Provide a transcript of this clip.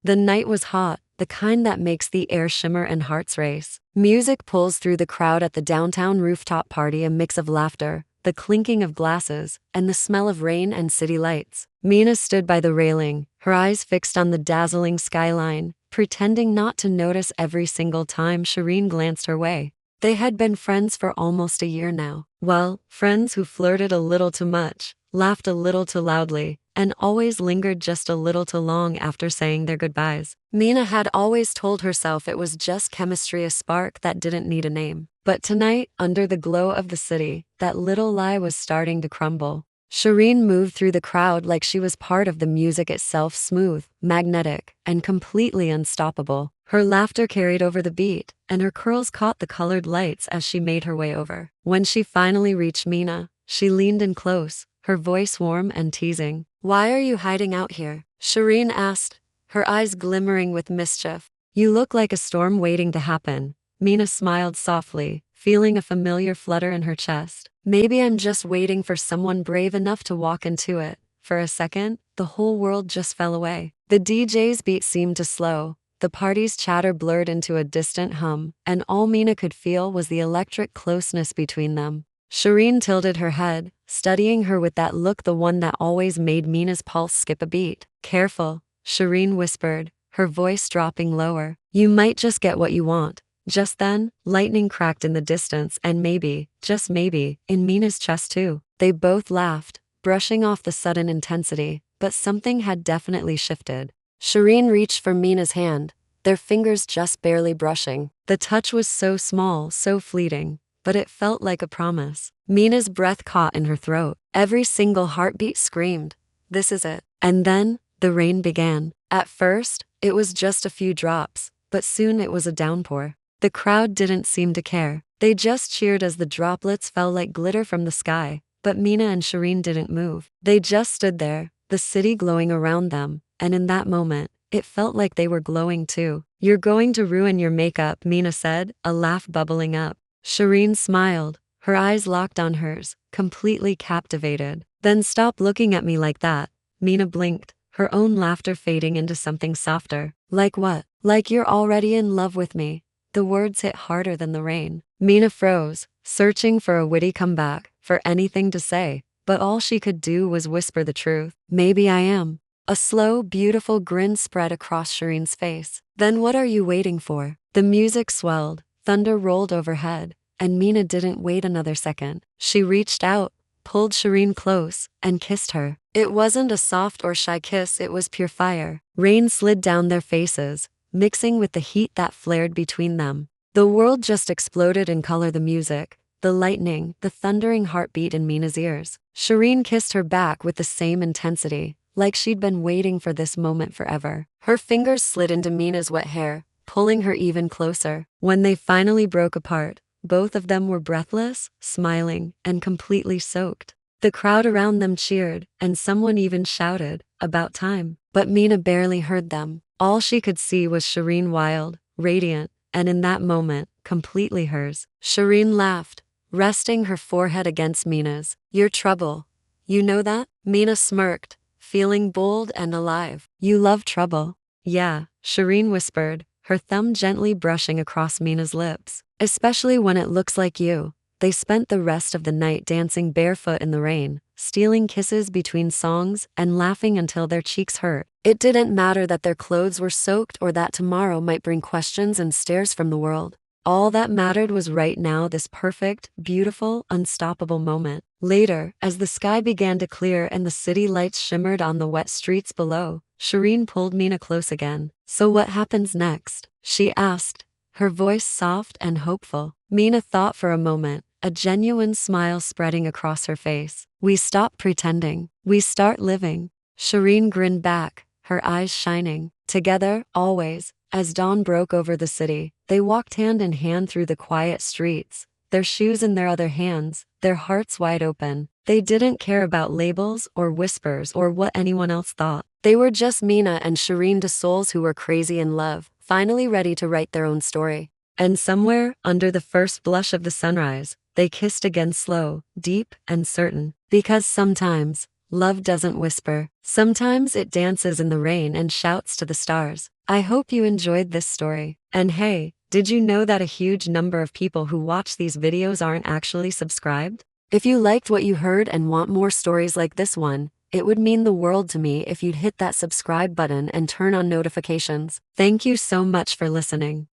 The night was hot, the kind that makes the air shimmer and hearts race. Music pulls through the crowd at the downtown rooftop party, a mix of laughter, the clinking of glasses, and the smell of rain and city lights. Meena stood by the railing, her eyes fixed on the dazzling skyline, pretending not to notice every single time Cherine glanced her way. They had been friends for almost a year now. Well, friends who flirted a little too much, laughed a little too loudly, and always lingered just a little too long after saying their goodbyes. Meena had always told herself it was just chemistry, a spark that didn't need a name. But tonight, under the glow of the city, that little lie was starting to crumble. Cherine moved through the crowd like she was part of the music itself, smooth, magnetic, and completely unstoppable. Her laughter carried over the beat, and her curls caught the colored lights as she made her way over. When she finally reached Meena, she leaned in close, her voice warm and teasing. "Why are you hiding out here?" Cherine asked, her eyes glimmering with mischief. "You look like a storm waiting to happen." Meena smiled softly, feeling a familiar flutter in her chest. "Maybe I'm just waiting for someone brave enough to walk into it." For a second, the whole world just fell away. The DJ's beat seemed to slow, the party's chatter blurred into a distant hum, and all Meena could feel was the electric closeness between them. Cherine tilted her head, studying her with that look, the one that always made Meena's pulse skip a beat. "Careful," Cherine whispered, her voice dropping lower. "You might just get what you want." Just then, lightning cracked in the distance, and maybe, just maybe, in Meena's chest too. They both laughed, brushing off the sudden intensity, but something had definitely shifted. Cherine reached for Meena's hand, their fingers just barely brushing. The touch was so small, so fleeting, but it felt like a promise. Meena's breath caught in her throat. Every single heartbeat screamed, "This is it." And then, the rain began. At first, it was just a few drops, but soon it was a downpour. The crowd didn't seem to care. They just cheered as the droplets fell like glitter from the sky. But Meena and Cherine didn't move. They just stood there, the city glowing around them, and in that moment, it felt like they were glowing too. "You're going to ruin your makeup," Meena said, a laugh bubbling up. Cherine smiled, her eyes locked on hers, completely captivated. "Then stop looking at me like that." Meena blinked, her own laughter fading into something softer. "Like what?" "Like you're already in love with me." The words hit harder than the rain. Meena froze, searching for a witty comeback, for anything to say, but all she could do was whisper the truth. "Maybe I am." A slow, beautiful grin spread across Cherine's face. "Then what are you waiting for?" The music swelled, thunder rolled overhead, and Meena didn't wait another second. She reached out, pulled Cherine close, and kissed her. It wasn't a soft or shy kiss, it was pure fire. Rain slid down their faces, mixing with the heat that flared between them. The world just exploded in color, the music, the lightning, the thundering heartbeat in Meena's ears. Cherine kissed her back with the same intensity, like she'd been waiting for this moment forever. Her fingers slid into Meena's wet hair, pulling her even closer. When they finally broke apart, both of them were breathless, smiling, and completely soaked. The crowd around them cheered, and someone even shouted, "About time." But Meena barely heard them. All she could see was Cherine, wild, radiant, and in that moment, completely hers. Cherine laughed, resting her forehead against Meena's. "You're trouble. You know that?" Meena smirked, feeling bold and alive. "You love trouble." "Yeah," Cherine whispered, her thumb gently brushing across Meena's lips. "Especially when it looks like you." They spent the rest of the night dancing barefoot in the rain, stealing kisses between songs, and laughing until their cheeks hurt. It didn't matter that their clothes were soaked or that tomorrow might bring questions and stares from the world. All that mattered was right now, this perfect, beautiful, unstoppable moment. Later, as the sky began to clear and the city lights shimmered on the wet streets below, Cherine pulled Meena close again. "So what happens next?" she asked, her voice soft and hopeful. Meena thought for a moment, a genuine smile spreading across her face. "We stop pretending. We start living." Cherine grinned back, her eyes shining. Together, always. As dawn broke over the city, they walked hand in hand through the quiet streets, their shoes in their other hands, their hearts wide open. They didn't care about labels or whispers or what anyone else thought. They were just Meena and Cherine, two souls who were crazy in love, finally ready to write their own story. And somewhere, under the first blush of the sunrise, they kissed again, slow, deep, and certain. Because sometimes, love doesn't whisper. Sometimes it dances in the rain and shouts to the stars. I hope you enjoyed this story. And hey, did you know that a huge number of people who watch these videos aren't actually subscribed? If you liked what you heard and want more stories like this one, it would mean the world to me if you'd hit that subscribe button and turn on notifications. Thank you so much for listening.